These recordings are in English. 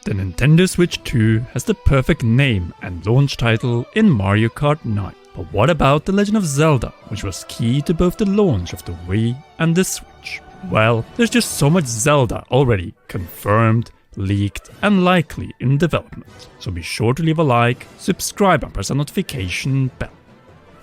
the Nintendo Switch 2 has the perfect name and launch title in Mario Kart 9. But what about The Legend of Zelda, which was key to both the launch of the Wii and the Switch? Well, there's just so much Zelda already confirmed, leaked and likely in development. So be sure to leave a like, subscribe and press the notification bell.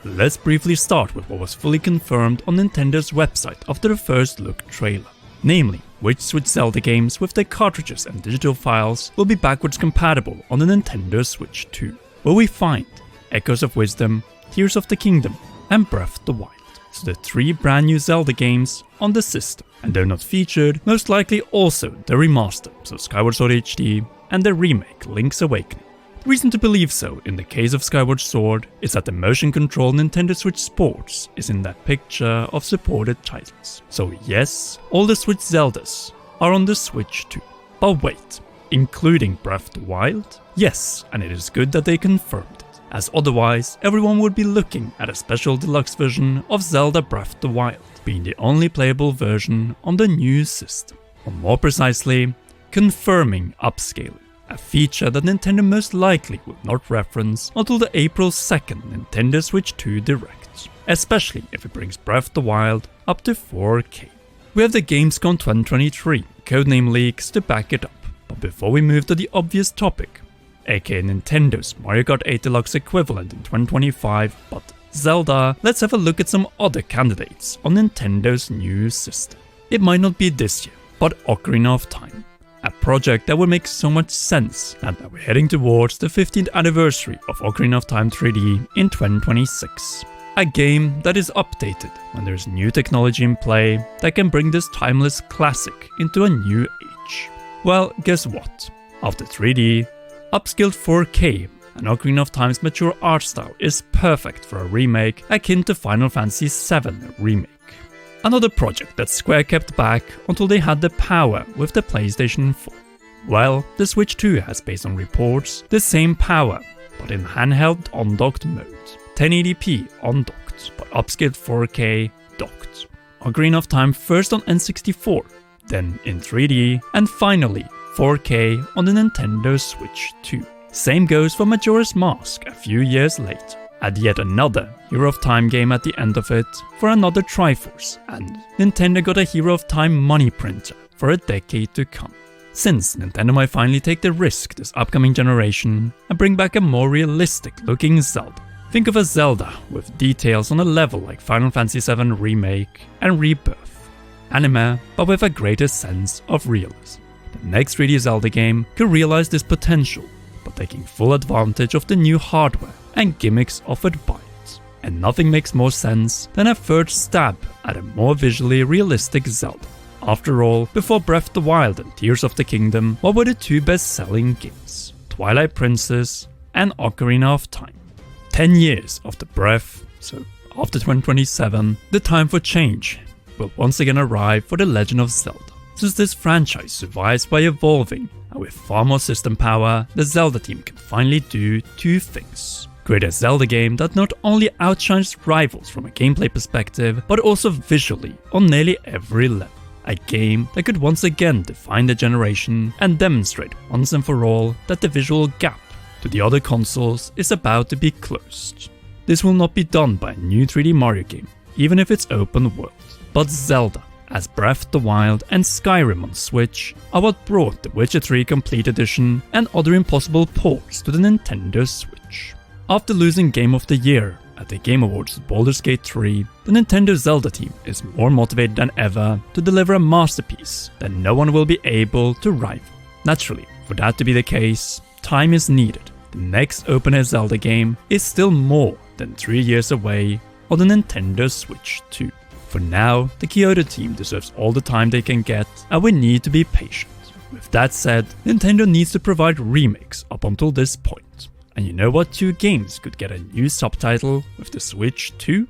Let's briefly start with what was fully confirmed on Nintendo's website after the first look trailer. Namely, which Switch Zelda games with their cartridges and digital files will be backwards compatible on the Nintendo Switch 2, where we find Echoes of Wisdom, Tears of the Kingdom and Breath of the Wild. So the 3 brand new Zelda games on the system, and though not featured, most likely also the remaster, so Skyward Sword HD and the remake Link's Awakening. The reason to believe so in the case of Skyward Sword is that the motion control Nintendo Switch Sports is in that picture of supported titles. So yes, all the Switch Zeldas are on the Switch too. But wait, including Breath of the Wild? Yes, and it is good that they confirmed it, as otherwise everyone would be looking at a special deluxe version of Zelda Breath of the Wild, being the only playable version on the new system. Or more precisely, confirming upscaling. A feature that Nintendo most likely will not reference until the April 2nd Nintendo Switch 2 Direct, especially if it brings Breath of the Wild up to 4K. We have the Gamescom 2023 codename leaks to back it up, but before we move to the obvious topic, aka Nintendo's Mario Kart 8 Deluxe equivalent in 2025, but Zelda, let's have a look at some other candidates on Nintendo's new system. It might not be this year, but Ocarina of Time. A project that would make so much sense now that we're heading towards the 15th anniversary of Ocarina of Time 3D in 2026. A game that is updated when there's new technology in play that can bring this timeless classic into a new age. Well, guess what? After 3D, upscaled 4K and Ocarina of Time's mature art style is perfect for a remake akin to Final Fantasy VII Remake. Another project that Square kept back until they had the power with the PlayStation 4. Well, the Switch 2 has, based on reports, the same power, but in handheld undocked mode. 1080p undocked, but upscaled 4K docked. Ocarina of Time first on N64, then in 3D, and finally 4K on the Nintendo Switch 2. Same goes for Majora's Mask a few years later. Add yet another Hero of Time game at the end of it for another Triforce, and Nintendo got a Hero of Time money printer for a decade to come. Since Nintendo might finally take the risk this upcoming generation and bring back a more realistic looking Zelda. Think of a Zelda with details on a level like Final Fantasy VII Remake and Rebirth. Anime, but with a greater sense of realism. The next 3D Zelda game could realize this potential, but taking full advantage of the new hardware and gimmicks offered by it. And nothing makes more sense than a third stab at a more visually realistic Zelda. After all, before Breath of the Wild and Tears of the Kingdom, what were the 2 best-selling games? Twilight Princess and Ocarina of Time. 10 years after Breath, so after 2027, the time for change will once again arrive for The Legend of Zelda. Since this franchise survives by evolving, and with far more system power, the Zelda team can finally do 2 things. Create a Zelda game that not only outshines rivals from a gameplay perspective, but also visually on nearly every level. A game that could once again define the generation and demonstrate once and for all that the visual gap to the other consoles is about to be closed. This will not be done by a new 3D Mario game, even if it's open world, but Zelda, as Breath of the Wild and Skyrim on Switch, are what brought The Witcher 3 Complete Edition and other impossible ports to the Nintendo Switch. After losing Game of the Year at the Game Awards with Baldur's Gate 3, the Nintendo Zelda team is more motivated than ever to deliver a masterpiece that no one will be able to rival. Naturally, for that to be the case, time is needed. The next open-air Zelda game is still more than 3 years away on the Nintendo Switch 2. For now, the Kyoto team deserves all the time they can get, and we need to be patient. With that said, Nintendo needs to provide remakes up until this point. And you know what 2 games could get a new subtitle with the Switch 2?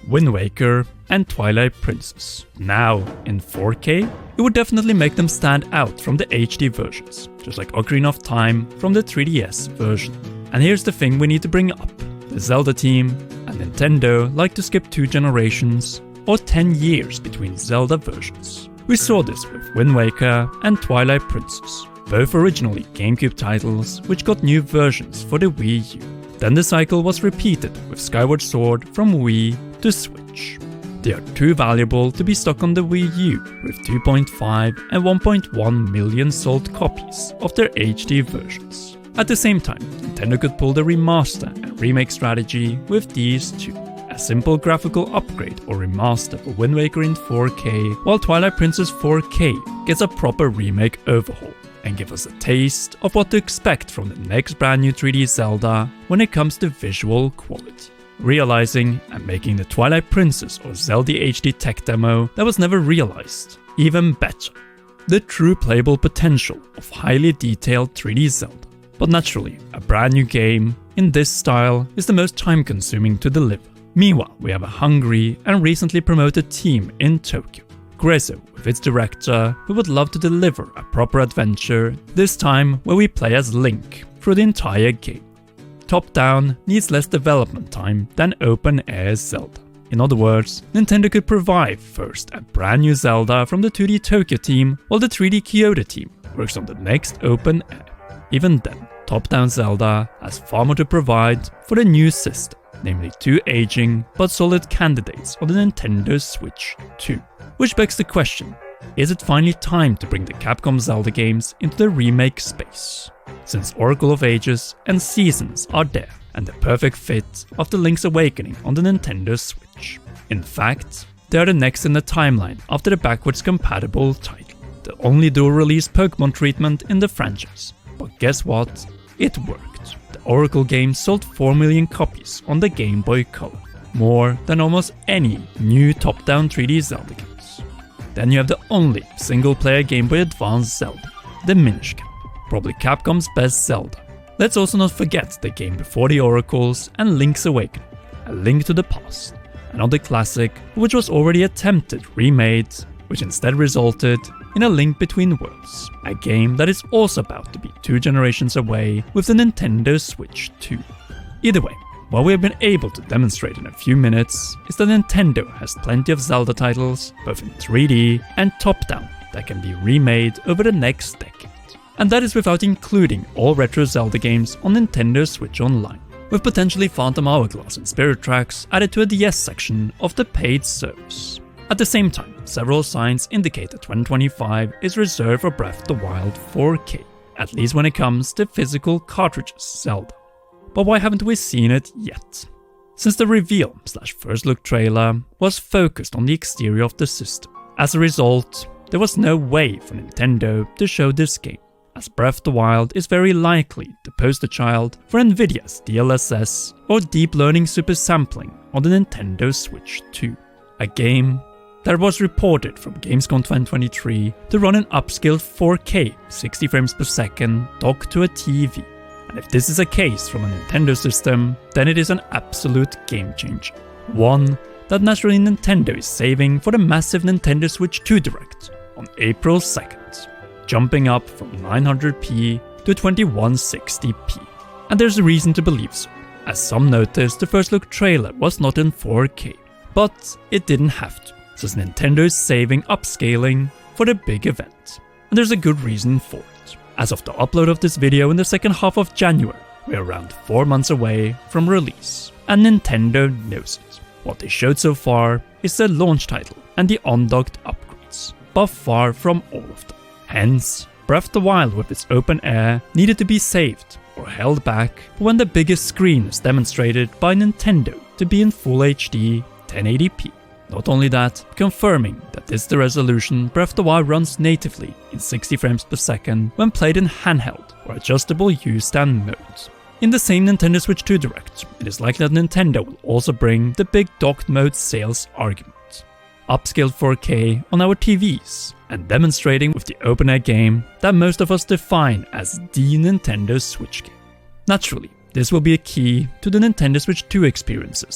Wind Waker and Twilight Princess. Now, in 4K, it would definitely make them stand out from the HD versions, just like Ocarina of Time from the 3DS version. And here's the thing we need to bring up. The Zelda team and Nintendo like to skip 2 generations or 10 years between Zelda versions. We saw this with Wind Waker and Twilight Princess. both originally GameCube titles which got new versions for the Wii U. Then the cycle was repeated with Skyward Sword from Wii to Switch. They are too valuable to be stuck on the Wii U, with 2.5 and 1.1 million sold copies of their HD versions. At the same time, Nintendo could pull the remaster and remake strategy with these two. A simple graphical upgrade or remaster for Wind Waker in 4K, while Twilight Princess 4K gets a proper remake overhaul and give us a taste of what to expect from the next brand new 3D Zelda when it comes to visual quality. Realizing and making the Twilight Princess or Zelda HD tech demo that was never realized even better. The true playable potential of highly detailed 3D Zelda. But naturally, a brand new game in this style is the most time consuming to deliver. Meanwhile, we have a hungry and recently promoted team in Tokyo. Grezzo, with its director, who would love to deliver a proper adventure, this time where we play as Link through the entire game. Top-down needs less development time than open-air Zelda. In other words, Nintendo could provide first a brand new Zelda from the 2D Tokyo team, while the 3D Kyoto team works on the next open-air. Even then, top-down Zelda has far more to provide for the new system, namely two aging but solid candidates on the Nintendo Switch 2. Which begs the question, is it finally time to bring the Capcom Zelda games into the remake space? Since Oracle of Ages and Seasons are there, and the perfect fit of the Link's Awakening on the Nintendo Switch. In fact, they are the next in the timeline after the backwards compatible title, the only dual-release Pokemon treatment in the franchise. But guess what? It worked. The Oracle game sold 4 million copies on the Game Boy Color, more than almost any new top-down 3D Zelda games. Then you have the only single-player Game Boy Advance Zelda, the Minish Cap, probably Capcom's best Zelda. Let's also not forget the game before the Oracles and Link's Awakening, A Link to the Past, another classic which was already attempted remade, which instead resulted in A Link Between Worlds, a game that is also about to be 2 generations away with the Nintendo Switch 2. Either way, what we have been able to demonstrate in a few minutes is that Nintendo has plenty of Zelda titles, both in 3D and top-down, that can be remade over the next decade. And that is without including all retro Zelda games on Nintendo Switch Online, with potentially Phantom Hourglass and Spirit Tracks added to a DS section of the paid service. At the same time, several signs indicate that 2025 is reserved for Breath of the Wild 4K, at least when it comes to physical cartridges Zelda. But why haven't we seen it yet? Since the reveal/first look trailer was focused on the exterior of the system. As a result, there was no way for Nintendo to show this game, as Breath of the Wild is very likely the poster child for Nvidia's DLSS or Deep Learning Super Sampling on the Nintendo Switch 2. A game that was reported from Gamescom 2023 to run in upscaled 4K 60 frames per second docked to a TV. And if this is a case from a Nintendo system, then it is an absolute game changer. One that naturally Nintendo is saving for the massive Nintendo Switch 2 Direct on April 2nd, jumping up from 900p to 2160p. And there's a reason to believe so, as some noticed the first look trailer was not in 4K, but it didn't have to, since Nintendo is saving upscaling for the big event. And there's a good reason for it. As of the upload of this video in the second half of January, we're around 4 months away from release, and Nintendo knows it. What they showed so far is the launch title and the undocked upgrades, but far from all of them. Hence, Breath of the Wild with its open air needed to be saved or held back for when the biggest screen is demonstrated by Nintendo to be in Full HD 1080p. Not only that, confirming that this is the resolution Breath of the Wild runs natively in 60 frames per second when played in handheld or adjustable U-stand mode. In the same Nintendo Switch 2 Direct, it is likely that Nintendo will also bring the big docked mode sales argument. Upscaled 4K on our TVs, and demonstrating with the open-air game that most of us define as the Nintendo Switch game. Naturally, this will be a key to the Nintendo Switch 2 experiences